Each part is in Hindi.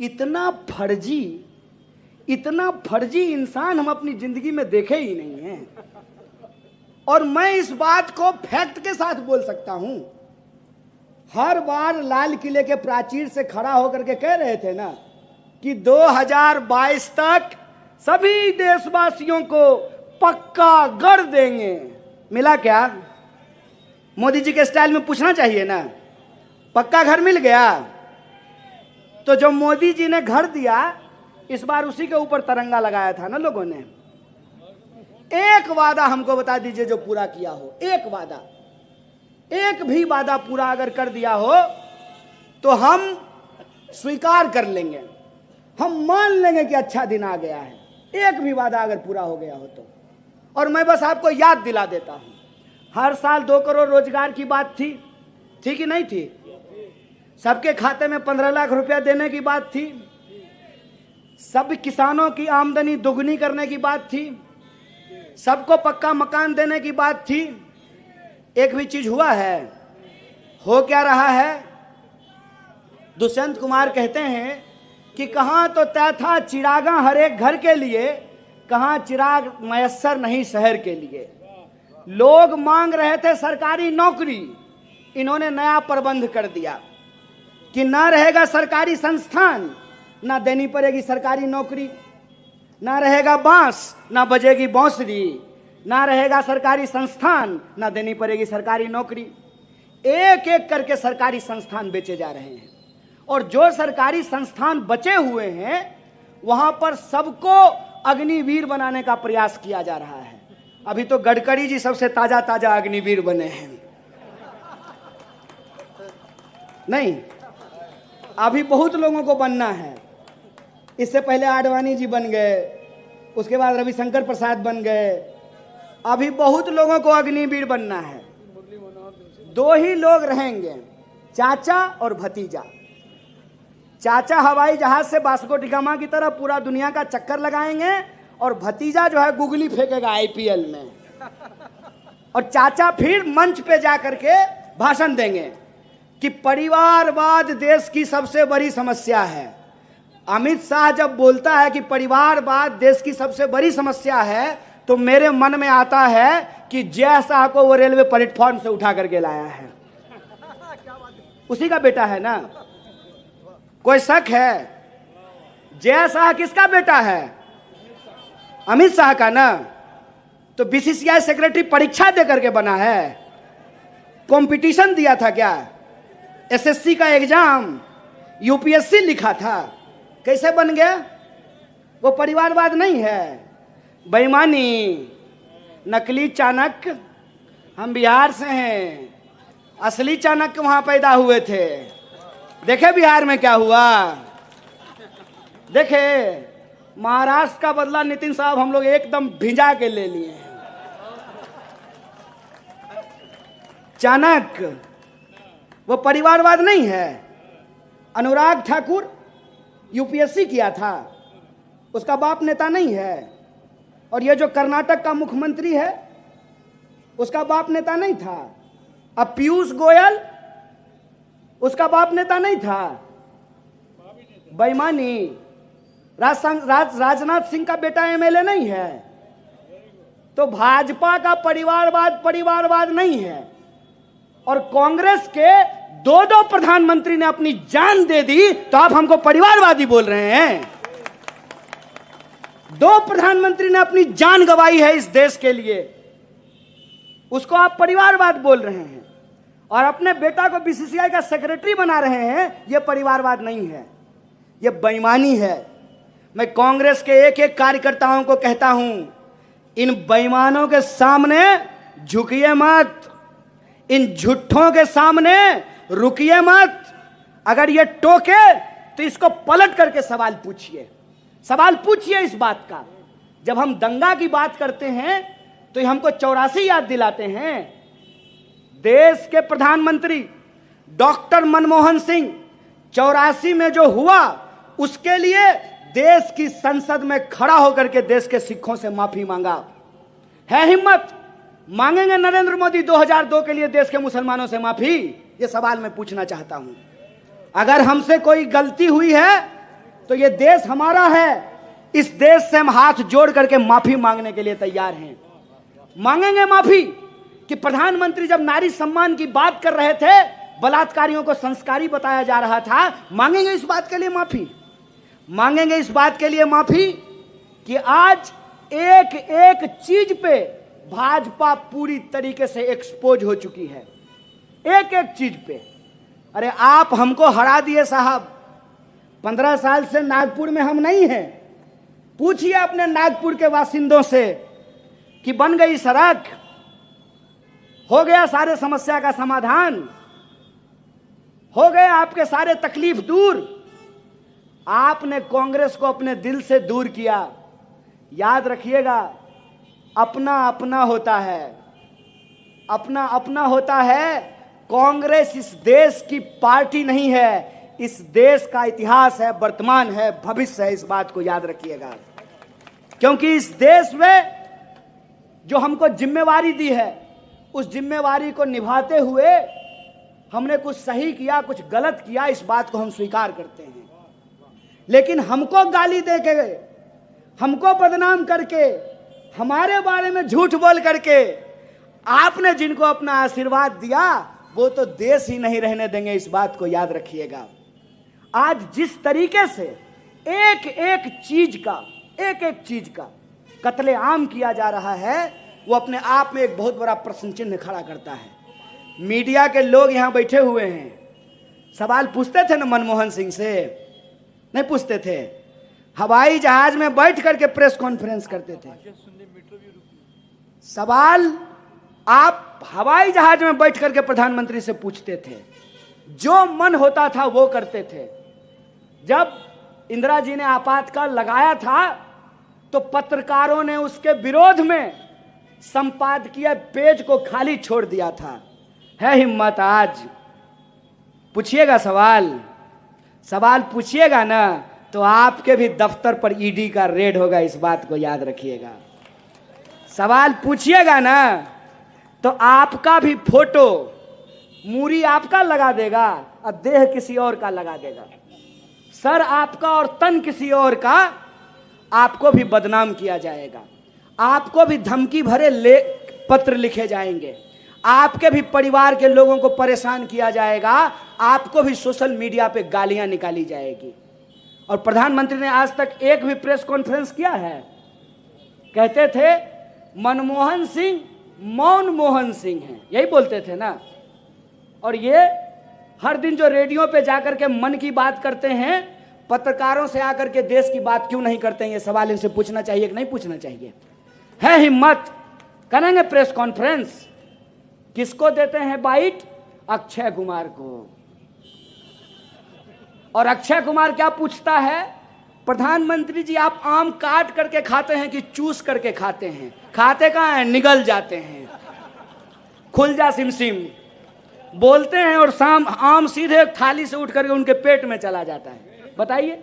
इतना फर्जी इंसान हम अपनी जिंदगी में देखे ही नहीं हैं। और मैं इस बात को फैक्ट के साथ बोल सकता हूं। हर बार लाल किले के प्राचीर से खड़ा होकर के कह रहे थे ना कि 2022 तक सभी देशवासियों को पक्का घर देंगे। मिला क्या? मोदी जी के स्टाइल में पूछना चाहिए ना, पक्का घर मिल गया? तो जो मोदी जी ने घर दिया, इस बार उसी के ऊपर तिरंगा लगाया था ना लोगों ने। एक वादा हमको बता दीजिए जो पूरा किया हो। एक वादा, एक भी वादा पूरा अगर कर दिया हो तो हम स्वीकार कर लेंगे, हम मान लेंगे कि अच्छा दिन आ गया है। एक भी वादा अगर पूरा हो गया हो तो। और मैं बस आपको याद दिला देता हूं, हर साल 2 करोड़ रोजगार की बात थी कि नहीं थी? सबके खाते में 15 लाख रुपया देने की बात थी। सब किसानों की आमदनी दोगुनी करने की बात थी। सबको पक्का मकान देने की बात थी। एक भी चीज हुआ है? हो क्या रहा है? दुष्यंत कुमार कहते हैं कि कहां तो तय था चिरागा हर एक घर के लिए, कहां चिराग मयस्सर नहीं शहर के लिए। लोग मांग रहे थे सरकारी नौकरी, इन्होंने नया प्रबंध कर दिया कि ना रहेगा सरकारी संस्थान, ना देनी पड़ेगी सरकारी नौकरी, ना रहेगा बांस ना बजेगी बांसुरी, ना रहेगा सरकारी संस्थान ना देनी पड़ेगी सरकारी नौकरी। एक एक करके सरकारी संस्थान बेचे जा रहे हैं। और जो सरकारी संस्थान बचे हुए हैं वहां पर सबको अग्निवीर बनाने का प्रयास किया जा रहा है। अभी तो गडकरी जी सबसे ताजा ताजा अग्निवीर बने हैं। नहीं, अभी बहुत लोगों को बनना है। इससे पहले आडवाणी जी बन गए, उसके बाद रविशंकर प्रसाद बन गए। अभी बहुत लोगों को अग्निवीर बनना है। 2 ही लोग रहेंगे, चाचा और भतीजा। चाचा हवाई जहाज से वास्को डी गामा की तरह पूरा दुनिया का चक्कर लगाएंगे और भतीजा जो है गुगली फेंकेगा आईपीएल में। और चाचा फिर मंच पे जाकर के भाषण देंगे कि परिवारवाद देश की सबसे बड़ी समस्या है। अमित शाह जब बोलता है कि परिवारवाद देश की सबसे बड़ी समस्या है तो मेरे मन में आता है कि जय शाह को वो रेलवे प्लेटफॉर्म से उठा करके लाया है। उसी का बेटा है ना? कोई शक है? जय शाह किसका बेटा है? अमित शाह का ना? तो बीसीसीआई सेक्रेटरी परीक्षा दे करके बना है? कंपटीशन दिया था क्या? एसएससी का एग्जाम, यूपीएससी लिखा था? कैसे बन गया? वो परिवारवाद नहीं है, बेईमानी, नकली चाणक्य। हम बिहार से हैं, असली चाणक्य वहां पैदा हुए थे। देखे बिहार में क्या हुआ? देखे महाराष्ट्र का बदला नितिन साहब हम लोग एकदम भिजा के ले लिए हैं। चाणक्य वो परिवारवाद नहीं है। अनुराग ठाकुर यूपीएससी किया था, उसका बाप नेता नहीं है। और ये जो कर्नाटक का मुख्यमंत्री है उसका बाप नेता नहीं था। अब पीयूष गोयल, उसका बाप नेता नहीं था। बेईमानी। राजनाथ सिंह का बेटा एमएलए नहीं है। तो भाजपा का परिवारवाद नहीं है। और कांग्रेस के 2 प्रधानमंत्री ने अपनी जान दे दी तो आप हमको परिवारवादी बोल रहे हैं? 2 प्रधानमंत्री ने अपनी जान गंवाई है इस देश के लिए, उसको आप परिवारवाद बोल रहे हैं। और अपने बेटा को बीसीसीआई का सेक्रेटरी बना रहे हैं। यह परिवारवाद नहीं है, यह बेईमानी है। मैं कांग्रेस के एक एक कार्यकर्ताओं को कहता हूं, इन बेईमानों के सामने झुकिए मत, इन झूठों के सामने रुकिए मत। अगर ये टोके तो इसको पलट करके सवाल पूछिए इस बात का। जब हम दंगा की बात करते हैं तो ये हमको 84 याद दिलाते हैं। देश के प्रधानमंत्री डॉक्टर मनमोहन सिंह 84 में जो हुआ उसके लिए देश की संसद में खड़ा होकर के देश के सिखों से माफी मांगा। है हिम्मत? मांगेंगे नरेंद्र मोदी 2002 के लिए देश के मुसलमानों से माफी? ये सवाल मैं पूछना चाहता हूं। अगर हमसे कोई गलती हुई है तो ये देश हमारा है। इस देश से हम हाथ जोड़ करके माफी मांगने के लिए तैयार हैं। मांगेंगे माफी कि प्रधानमंत्री जब नारी सम्मान की बात कर रहे थे, बलात्कारियों को संस्कारी बताया जा रहा था, मांगेंगे इस बात के लिए माफी। मांगेंगे इस बात के लिए माफी कि आज एक एक चीज पे भाजपा पूरी तरीके से एक्सपोज हो चुकी है, एक एक चीज पे। अरे आप हमको हरा दिए साहब, 15 साल से नागपुर में हम नहीं हैं। पूछिए अपने नागपुर के बासिंदों से कि बन गई सड़क, हो गया सारे समस्या का समाधान, हो गए आपके सारे तकलीफ दूर। आपने कांग्रेस को अपने दिल से दूर किया। याद रखिएगा, अपना अपना होता है, अपना अपना होता है। कांग्रेस इस देश की पार्टी नहीं है, इस देश का इतिहास है, वर्तमान है, भविष्य है। इस बात को याद रखिएगा, क्योंकि इस देश में जो हमको जिम्मेवारी दी है, उस जिम्मेवारी को निभाते हुए हमने कुछ सही किया, कुछ गलत किया, इस बात को हम स्वीकार करते हैं। लेकिन हमको गाली दे के, हमको बदनाम करके, हमारे बारे में झूठ बोल करके आपने जिनको अपना आशीर्वाद दिया, वो तो देश ही नहीं रहने देंगे। इस बात को याद रखिएगा। आज जिस तरीके से एक एक चीज का कत्ले आम किया जा रहा है, वो अपने आप में एक बहुत बड़ा प्रश्न चिन्ह खड़ा करता है। मीडिया के लोग यहां बैठे हुए हैं, सवाल पूछते थे ना मनमोहन सिंह से? नहीं पूछते थे। हवाई जहाज में बैठ करके प्रेस कॉन्फ्रेंस करते थे। सवाल आप हवाई जहाज में बैठ करके प्रधानमंत्री से पूछते थे, जो मन होता था वो करते थे। जब इंदिरा जी ने आपातकाल लगाया था, तो पत्रकारों ने उसके विरोध में संपादकीय पेज को खाली छोड़ दिया था। है हिम्मत आज? पूछिएगा सवाल पूछिएगा ना, तो आपके भी दफ्तर पर ईडी का रेड होगा। इस बात को याद रखिएगा। सवाल पूछिएगा ना, तो आपका भी फोटो, मूरी आपका लगा देगा और देह किसी और का लगा देगा। सर आपका और तन किसी और का, आपको भी बदनाम किया जाएगा। आपको भी धमकी भरे पत्र लिखे जाएंगे। आपके भी परिवार के लोगों को परेशान किया जाएगा। आपको भी सोशल मीडिया पे गालियां निकाली जाएगी। और प्रधानमंत्री ने आज तक एक भी प्रेस कॉन्फ्रेंस किया है? कहते थे मनमोहन सिंह मौन मोहन सिंह हैं, यही बोलते थे ना। और ये हर दिन जो रेडियो पे जाकर के मन की बात करते हैं, पत्रकारों से आकर के देश की बात क्यों नहीं करते हैं? ये सवाल इनसे पूछना चाहिए कि नहीं पूछना चाहिए? है हिम्मत? करेंगे प्रेस कॉन्फ्रेंस। किसको देते हैं बाइट? अक्षय कुमार को। और अक्षय कुमार क्या पूछता है? प्रधानमंत्री जी आप आम काट करके खाते हैं कि चूस करके खाते हैं? खाते कहाँ हैं? निगल जाते हैं। खुल जा सिमसिम बोलते हैं और शाम आम सीधे थाली से उठ करके उनके पेट में चला जाता है। बताइए,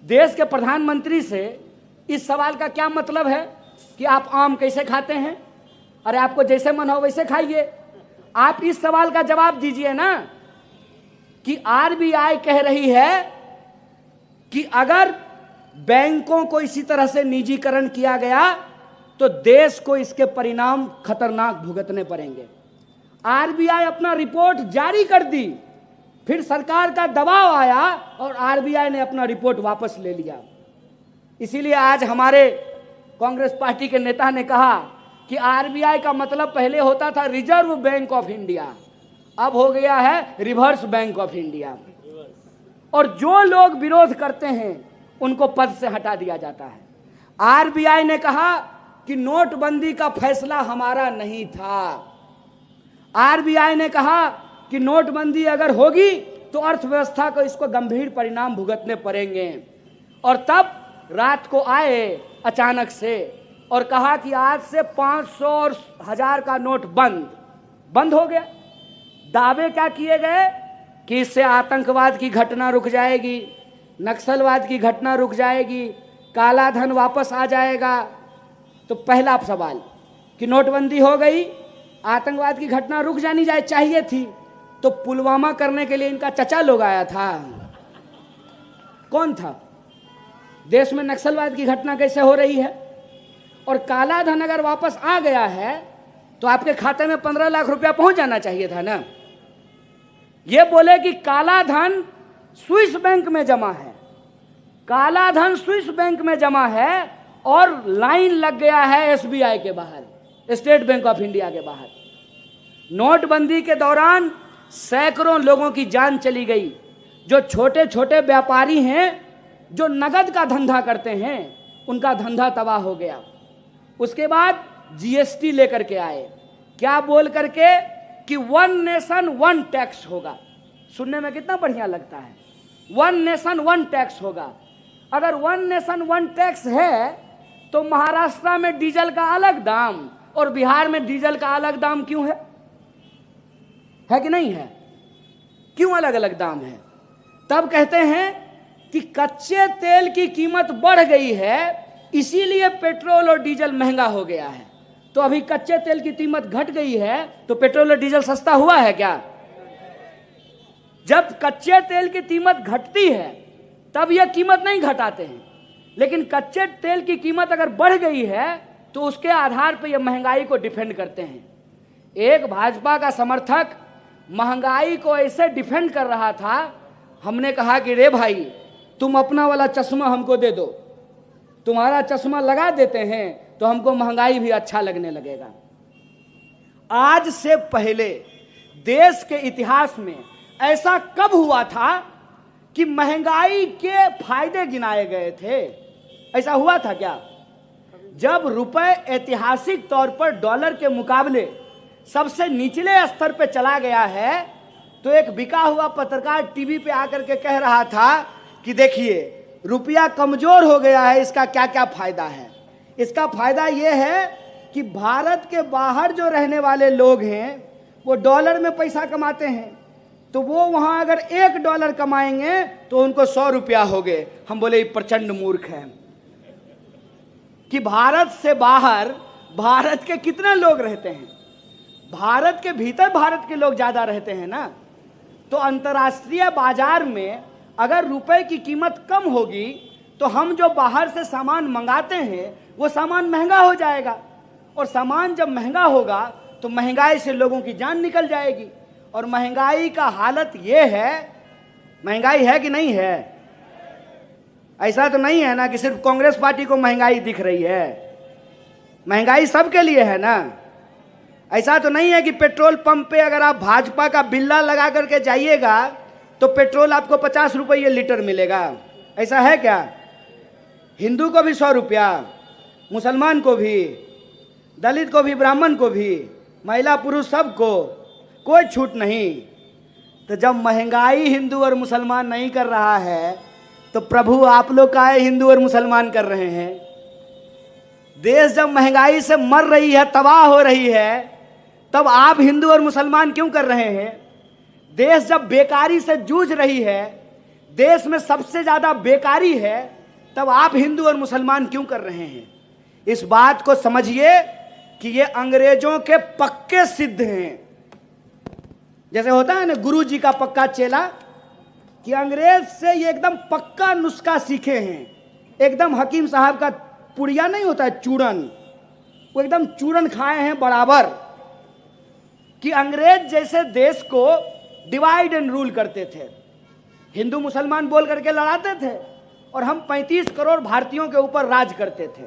देश के प्रधानमंत्री से इस सवाल का क्या मतलब है कि आप आम कैसे खाते हैं? अरे आपको जैसे मन हो वैसे खाइए। आप इस सवाल का जवाब दीजिए ना कि आरबीआई कह रही है कि अगर बैंकों को इसी तरह से निजीकरण किया गया तो देश को इसके परिणाम खतरनाक भुगतने पड़ेंगे। आरबीआई अपना रिपोर्ट जारी कर दी, फिर सरकार का दबाव आया और आरबीआई ने अपना रिपोर्ट वापस ले लिया। इसीलिए आज हमारे कांग्रेस पार्टी के नेता ने कहा कि आरबीआई का मतलब पहले होता था रिजर्व बैंक ऑफ इंडिया, अब हो गया है रिवर्स बैंक ऑफ इंडिया। और जो लोग विरोध करते हैं उनको पद से हटा दिया जाता है। आरबीआई ने कहा कि नोटबंदी का फैसला हमारा नहीं था। आरबीआई ने कहा कि नोटबंदी अगर होगी तो अर्थव्यवस्था को इसको गंभीर परिणाम भुगतने पड़ेंगे। और तब रात को आए अचानक से और कहा कि आज से 500 और 1000 का नोट बंद हो गया। दावे क्या किए गए कि इससे आतंकवाद की घटना रुक जाएगी, नक्सलवाद की घटना रुक जाएगी, काला धन वापस आ जाएगा। तो पहला सवाल कि नोटबंदी हो गई, आतंकवाद की घटना रुक जानी चाहिए थी, तो पुलवामा करने के लिए इनका चचा लोग आया था। कौन था? देश में नक्सलवाद की घटना कैसे हो रही है। और काला धन अगर वापस आ गया है तो आपके खाते में 15 लाख रुपया पहुंच जाना चाहिए था ना। ये बोले कि काला धन स्विस बैंक में जमा है, काला धन स्विस बैंक में जमा है और लाइन लग गया है एसबीआई के बाहर, स्टेट बैंक ऑफ इंडिया के बाहर। नोटबंदी के दौरान सैकड़ों लोगों की जान चली गई। जो छोटे छोटे व्यापारी हैं, जो नगद का धंधा करते हैं, उनका धंधा तबाह हो गया। उसके बाद जीएसटी लेकर के आए, क्या बोल करके कि 1 नेशन 1 टैक्स होगा। सुनने में कितना बढ़िया लगता है, 1 नेशन 1 टैक्स होगा। अगर 1 नेशन 1 टैक्स है तो महाराष्ट्र में डीजल का अलग दाम और बिहार में डीजल का अलग दाम क्यों है कि नहीं है? क्यों अलग अलग दाम है? तब कहते हैं कि कच्चे तेल की कीमत बढ़ गई है, इसीलिए पेट्रोल और डीजल महंगा हो गया है। तो अभी कच्चे तेल की कीमत घट गई है तो पेट्रोल और डीजल सस्ता हुआ है क्या? जब कच्चे तेल की कीमत घटती है तब यह कीमत नहीं घटाते हैं, लेकिन कच्चे तेल की कीमत अगर बढ़ गई है तो उसके आधार पर यह महंगाई को डिफेंड करते हैं। एक भाजपा का समर्थक महंगाई को ऐसे डिफेंड कर रहा था, हमने कहा कि रे भाई तुम अपना वाला चश्मा हमको दे दो, तुम्हारा चश्मा लगा देते हैं तो हमको महंगाई भी अच्छा लगने लगेगा। आज से पहले देश के इतिहास में ऐसा कब हुआ था कि महंगाई के फायदे गिनाए गए थे? ऐसा हुआ था क्या? जब रुपए ऐतिहासिक तौर पर डॉलर के मुकाबले सबसे निचले स्तर पे चला गया है तो एक बिका हुआ पत्रकार टीवी पे आकर के कह रहा था कि देखिए रुपया कमजोर हो गया है, इसका क्या क्या फायदा है। इसका फायदा यह है कि भारत के बाहर जो रहने वाले लोग हैं वो डॉलर में पैसा कमाते हैं, तो वो वहां अगर $1 कमाएंगे तो उनको 100 रुपया हो गए। हम बोले ये प्रचंड मूर्ख है कि भारत से बाहर भारत के कितने लोग रहते हैं, भारत के भीतर भारत के लोग ज्यादा रहते हैं ना। तो अंतर्राष्ट्रीय बाजार में अगर रुपए की कीमत कम होगी तो हम जो बाहर से सामान मंगाते हैं वो सामान महंगा हो जाएगा, और सामान जब महंगा होगा तो महंगाई से लोगों की जान निकल जाएगी। और महंगाई का हालत ये है, महंगाई है कि नहीं है? ऐसा तो नहीं है ना कि सिर्फ कांग्रेस पार्टी को महंगाई दिख रही है, महंगाई सबके लिए है ना। ऐसा तो नहीं है कि पेट्रोल पंप पे अगर आप भाजपा का बिल्ला लगा करके जाइएगा तो पेट्रोल आपको 50 रुपये लीटर मिलेगा, ऐसा है क्या? हिंदू को भी 100 रुपया, मुसलमान को भी, दलित को भी, ब्राह्मण को भी, महिला पुरुष सबको, कोई छूट नहीं। तो जब महंगाई हिंदू और मुसलमान नहीं कर रहा है तो प्रभु आप लोग का हिंदू और मुसलमान कर रहे हैं। देश जब महंगाई से मर रही है, तबाह हो रही है, तब आप हिंदू और मुसलमान क्यों कर रहे हैं? देश जब बेकारी से जूझ रही है, देश में सबसे ज्यादा बेकारी है, तब आप हिंदू और मुसलमान क्यों कर रहे हैं? इस बात को समझिए कि ये अंग्रेजों के पक्के सिद्ध हैं। जैसे होता है ना गुरु जी का पक्का चेला, कि अंग्रेज से ये एकदम पक्का नुस्खा सीखे हैं। एकदम हकीम साहब का पुड़िया नहीं होता है, चूरन, वो एकदम चूरन खाए हैं बराबर। कि अंग्रेज जैसे देश को डिवाइड एंड रूल करते थे, हिंदू मुसलमान बोल करके लड़ाते थे, और हम 35 करोड़ भारतीयों के ऊपर राज करते थे।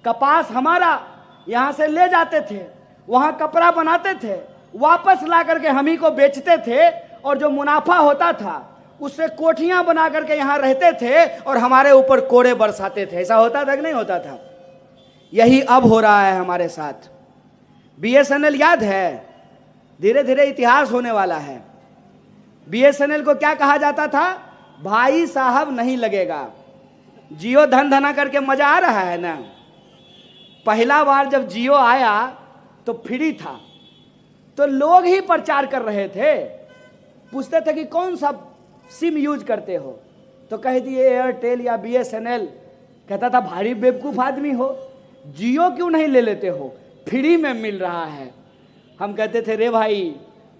कपास हमारा, यहां से ले जाते थे, वहां कपड़ा बनाते थे, वापस ला करके हम ही को बेचते थे, और जो मुनाफा होता था उससे कोठियां बना करके यहां रहते थे और हमारे ऊपर कोड़े बरसाते थे। ऐसा होता था कि नहीं होता था? यही अब हो रहा है हमारे साथ। बीएसएनएल याद है? धीरे धीरे इतिहास होने वाला है। बीएसएनएल को क्या कहा जाता था? भाई साहब नहीं लगेगा। जियो धन धना करके मजा आ रहा है ना। पहला बार जब जियो आया तो फ्री था, तो लोग ही प्रचार कर रहे थे, पूछते थे कि कौन सा सिम यूज करते हो, तो कह दिए एयरटेल या बीएसएनएल। कहता था भारी बेवकूफ आदमी हो, जियो क्यों नहीं ले लेते हो, फ्री में मिल रहा है। हम कहते थे रे भाई,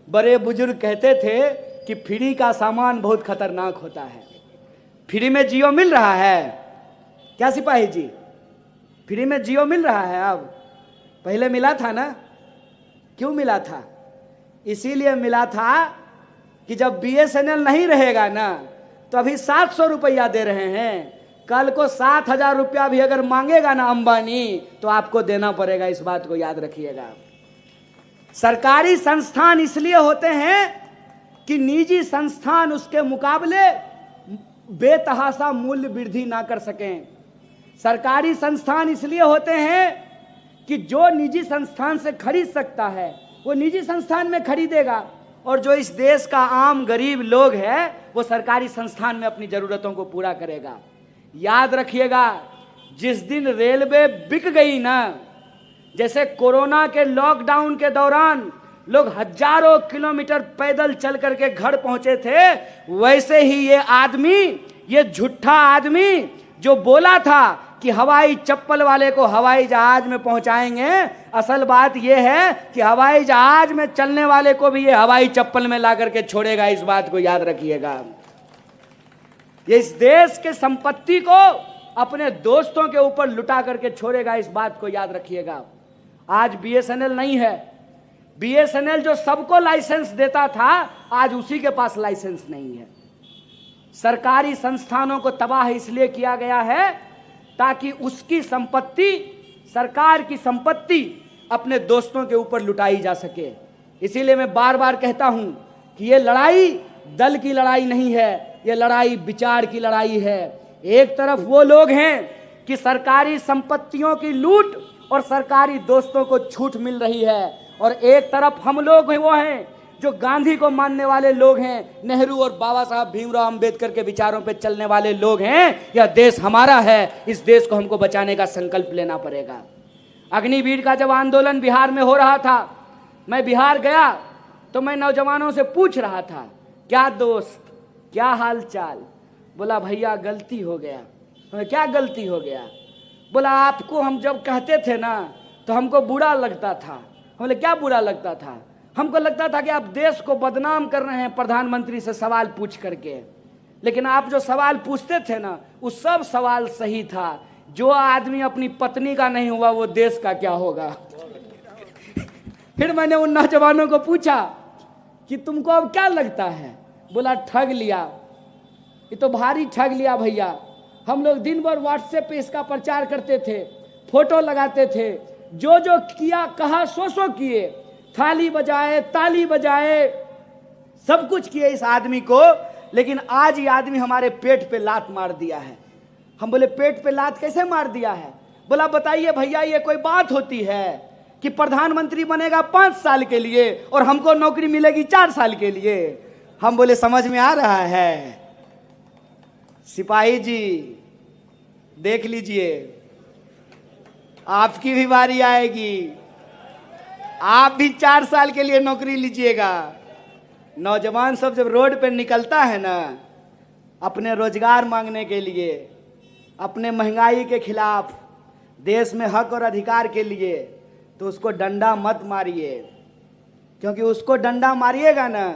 बड़े बुजुर्ग कहते थे कि फ्री का सामान बहुत खतरनाक होता है। फ्री में जियो मिल रहा है, क्या सिपाही जी, फ्री में जियो मिल रहा है अब? पहले मिला था ना? क्यों मिला था? इसीलिए मिला था कि जब BSNL नहीं रहेगा ना, तो अभी 700 रुपया दे रहे हैं, कल को 7,000 रुपया भी अगर मांगेगा ना अंबानी, तो आपको देना पड़ेगा। इस बात को याद रखिएगा। सरकारी संस्थान इसलिए होते हैं कि निजी संस्थान उसके मुकाबले बेतहाशा मूल्य वृद्धि ना कर सकें। सरकारी संस्थान इसलिए होते हैं कि जो निजी संस्थान से खरीद सकता है वो निजी संस्थान में खरीदेगा, और जो इस देश का आम गरीब लोग है वो सरकारी संस्थान में अपनी जरूरतों को पूरा करेगा। याद रखिएगा, जिस दिन रेलवे बिक गई ना, जैसे कोरोना के लॉकडाउन के दौरान लोग हजारों किलोमीटर पैदल चल करके घर पहुंचे थे, वैसे ही ये आदमी, ये झूठा आदमी जो बोला था कि हवाई चप्पल वाले को हवाई जहाज में पहुंचाएंगे, असल बात यह है कि हवाई जहाज में चलने वाले को भी ये हवाई चप्पल में ला करके छोड़ेगा। इस बात को याद रखिएगा। ये इस देश के संपत्ति को अपने दोस्तों के ऊपर लुटा करके छोड़ेगा। इस बात को याद रखिएगा। आज BSNL नहीं है। BSNL जो सबको लाइसेंस देता था, आज उसी के पास लाइसेंस नहीं है। सरकारी संस्थानों को तबाह इसलिए किया गया है ताकि उसकी संपत्ति, सरकार की संपत्ति अपने दोस्तों के ऊपर लुटाई जा सके। इसीलिए मैं बार बार कहता हूं कि ये लड़ाई दल की लड़ाई नहीं है, ये लड़ाई विचार की लड़ाई है। एक तरफ वो लोग हैं कि सरकारी संपत्तियों की लूट और सरकारी दोस्तों को छूट मिल रही है, और एक तरफ हम लोग वो हैं जो गांधी को मानने वाले लोग हैं, नेहरू और बाबा साहब भीमराव अंबेडकर के विचारों पे चलने वाले लोग हैं। यह देश हमारा है, इस देश को हमको बचाने का संकल्प लेना पड़ेगा। अग्निवीर का जब आंदोलन बिहार में हो रहा था, मैं बिहार गया तो मैं नौजवानों से पूछ रहा था, क्या दोस्त, क्या हाल चाल? बोला भैया गलती हो गया। क्या गलती हो गया? बोला आपको हम जब कहते थे ना तो हमको बुरा लगता था। बोले क्या बुरा लगता था? हमको लगता था कि आप देश को बदनाम कर रहे हैं प्रधानमंत्री से सवाल पूछ करके, लेकिन आप जो सवाल पूछते थे ना, वो सब सवाल सही था। जो आदमी अपनी पत्नी का नहीं हुआ वो देश का क्या होगा? फिर मैंने उन नौजवानों को पूछा कि तुमको अब क्या लगता है? बोला ठग लिया, ये तो भारी ठग लिया भैया। हम लोग दिन भर व्हाट्सएप पे इसका प्रचार करते थे, फोटो लगाते थे, जो जो किया कहा सो किए, थाली बजाए, ताली बजाए, सब कुछ किए इस आदमी को, लेकिन आज ये आदमी हमारे पेट पे लात मार दिया है। हम बोले पेट पे लात कैसे मार दिया है? बोला बताइए भैया, ये कोई बात होती है कि प्रधानमंत्री बनेगा 5 साल के लिए और हमको नौकरी मिलेगी 4 साल के लिए? हम बोले समझ में आ रहा है सिपाही जी, देख लीजिए आपकी भी बारी आएगी, आप भी 4 साल के लिए नौकरी लीजिएगा। नौजवान सब जब रोड पे निकलता है ना अपने रोजगार मांगने के लिए, अपने महंगाई के खिलाफ, देश में हक और अधिकार के लिए, तो उसको डंडा मत मारिए, क्योंकि उसको डंडा मारिएगा ना,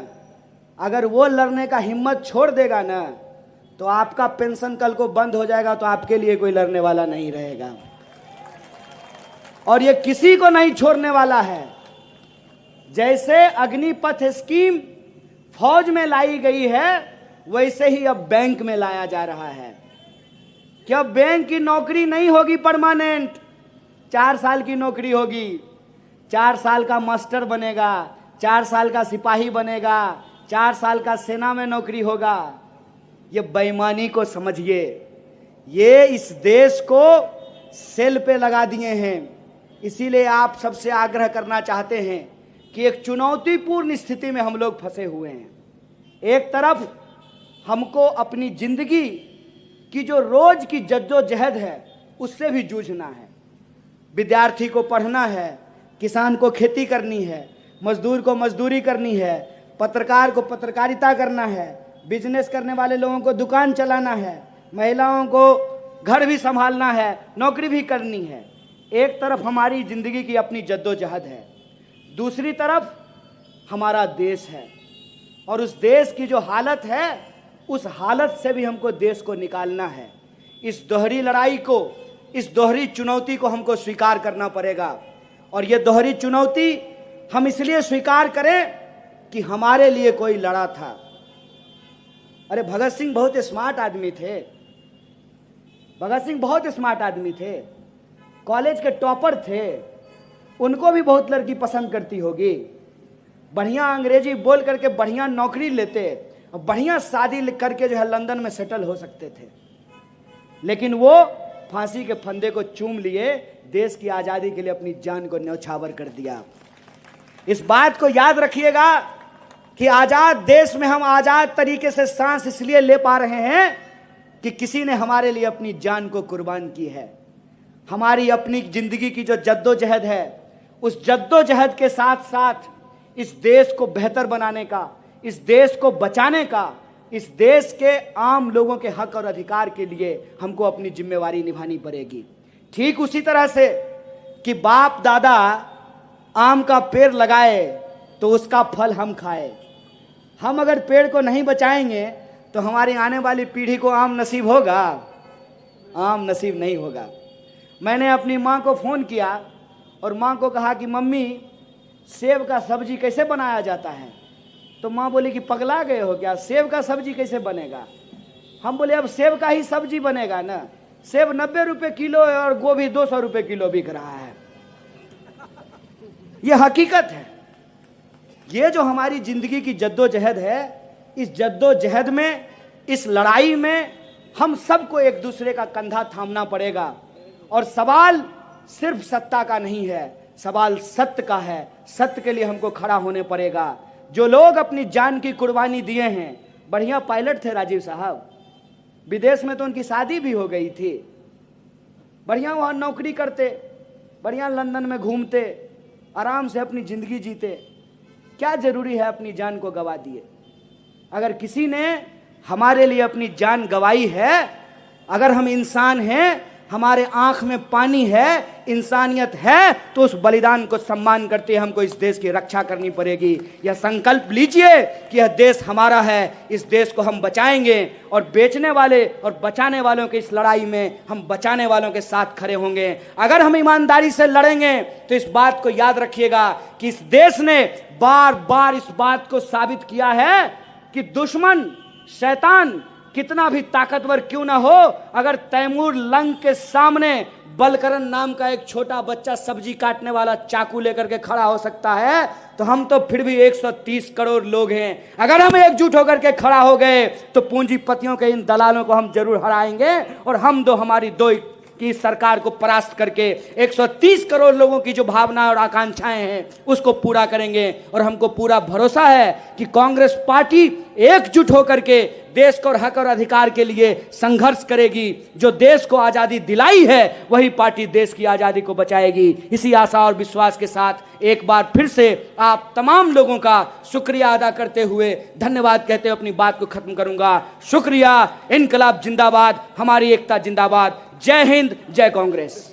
अगर वो लड़ने का हिम्मत छोड़ देगा ना, तो आपका पेंशन कल को बंद हो जाएगा, तो आपके लिए कोई लड़ने वाला नहीं रहेगा। और ये किसी को नहीं छोड़ने वाला है। जैसे अग्निपथ स्कीम फौज में लाई गई है, वैसे ही अब बैंक में लाया जा रहा है कि अब बैंक की नौकरी नहीं होगी परमानेंट, 4 साल की नौकरी होगी। 4 साल का मास्टर बनेगा, 4 साल का सिपाही बनेगा, 4 साल का सेना में नौकरी होगा। ये बेईमानी को समझिए, ये इस देश को सेल पे लगा दिए हैं। इसीलिए आप सबसे आग्रह करना चाहते हैं कि एक चुनौतीपूर्ण स्थिति में हम लोग फंसे हुए हैं। एक तरफ हमको अपनी जिंदगी की जो रोज की जद्दोजहद है उससे भी जूझना है। विद्यार्थी को पढ़ना है, किसान को खेती करनी है, मजदूर को मजदूरी करनी है, पत्रकार को पत्रकारिता करना है, बिजनेस करने वाले लोगों को दुकान चलाना है, महिलाओं को घर भी संभालना है, नौकरी भी करनी है। एक तरफ हमारी जिंदगी की अपनी जद्दोजहद है, दूसरी तरफ हमारा देश है, और उस देश की जो हालत है, उस हालत से भी हमको देश को निकालना है। इस दोहरी लड़ाई को, इस दोहरी चुनौती को हमको स्वीकार करना पड़ेगा। और ये दोहरी चुनौती हम इसलिए स्वीकार करें कि हमारे लिए कोई लड़ा था। अरे भगत सिंह बहुत स्मार्ट आदमी थे, भगत सिंह बहुत स्मार्ट आदमी थे, कॉलेज के टॉपर थे, उनको भी बहुत लड़की पसंद करती होगी। बढ़िया अंग्रेजी बोल करके बढ़िया नौकरी लेते और बढ़िया शादी करके जो है लंदन में सेटल हो सकते थे, लेकिन वो फांसी के फंदे को चूम लिए, देश की आजादी के लिए अपनी जान को न्यौछावर कर दिया। इस बात को याद रखिएगा कि आजाद देश में हम आजाद तरीके से सांस इसलिए ले पा रहे हैं कि किसी ने हमारे लिए अपनी जान को कुर्बान की है। हमारी अपनी जिंदगी की जो जद्दोजहद है, उस जद्दोजहद के साथ साथ इस देश को बेहतर बनाने का, इस देश को बचाने का, इस देश के आम लोगों के हक और अधिकार के लिए हमको अपनी जिम्मेवारी निभानी पड़ेगी। ठीक उसी तरह से कि बाप दादा आम का पेड़ लगाए तो उसका फल हम खाए। हम अगर पेड़ को नहीं बचाएंगे तो हमारी आने वाली पीढ़ी को आम नसीब होगा? आम नसीब नहीं होगा। मैंने अपनी माँ को फ़ोन किया और माँ को कहा कि मम्मी सेब का सब्जी कैसे बनाया जाता है? तो माँ बोली कि पगला गए हो क्या, सेब का सब्जी कैसे बनेगा? हम बोले अब सेब का ही सब्जी बनेगा ना, सेब 90 रुपये किलो है और गोभी 200 रुपये किलो बिक रहा है। यह हकीकत है। ये जो हमारी जिंदगी की जद्दोजहद है, इस जद्दोजहद में, इस लड़ाई में हम सबको एक दूसरे का कंधा थामना पड़ेगा। और सवाल सिर्फ सत्ता का नहीं है, सवाल सत्य का है। सत्य के लिए हमको खड़ा होने पड़ेगा। जो लोग अपनी जान की कुर्बानी दिए हैं, बढ़िया पायलट थे राजीव साहब, विदेश में तो उनकी शादी भी हो गई थी, बढ़िया वहाँ नौकरी करते, बढ़िया लंदन में घूमते, आराम से अपनी जिंदगी जीते। क्या जरूरी है अपनी जान को गवा दिए? अगर किसी ने हमारे लिए अपनी जान गवाई है, अगर हम इंसान हैं, हमारे आंख में पानी है, इंसानियत है, तो उस बलिदान को सम्मान करते हमको इस देश की रक्षा करनी पड़ेगी। यह संकल्प लीजिए कि यह देश हमारा है, इस देश को हम बचाएंगे और बेचने वाले और बचाने वालों की इस लड़ाई में हम बचाने वालों के साथ खड़े होंगे। अगर हम ईमानदारी से लड़ेंगे तो इस बात को याद रखिएगा कि इस देश ने बार बार इस बात को साबित किया है कि दुश्मन शैतान कितना भी ताकतवर क्यों ना हो, अगर तैमूर लंग के सामने बलकरन नाम का एक छोटा बच्चा सब्जी काटने वाला चाकू लेकर के खड़ा हो सकता है, तो हम तो फिर भी 130 करोड़ लोग हैं। अगर हम एकजुट होकर के खड़ा हो गए तो पूंजीपतियों के इन दलालों को हम जरूर हराएंगे और हम हमारी दो की सरकार को परास्त करके 130 करोड़ लोगों की जो भावनाएं और आकांक्षाएं हैं उसको पूरा करेंगे। और हमको पूरा भरोसा है कि कांग्रेस पार्टी एकजुट होकर के देश को हक और अधिकार के लिए संघर्ष करेगी। जो देश को आजादी दिलाई है वही पार्टी देश की आजादी को बचाएगी। इसी आशा और विश्वास के साथ एक बार फिर से आप तमाम लोगों का शुक्रिया अदा करते हुए धन्यवाद कहते हुए अपनी बात को खत्म करूंगा। शुक्रिया। इनकलाब जिंदाबाद, हमारी एकता जिंदाबाद। जय हिंद, जय कांग्रेस।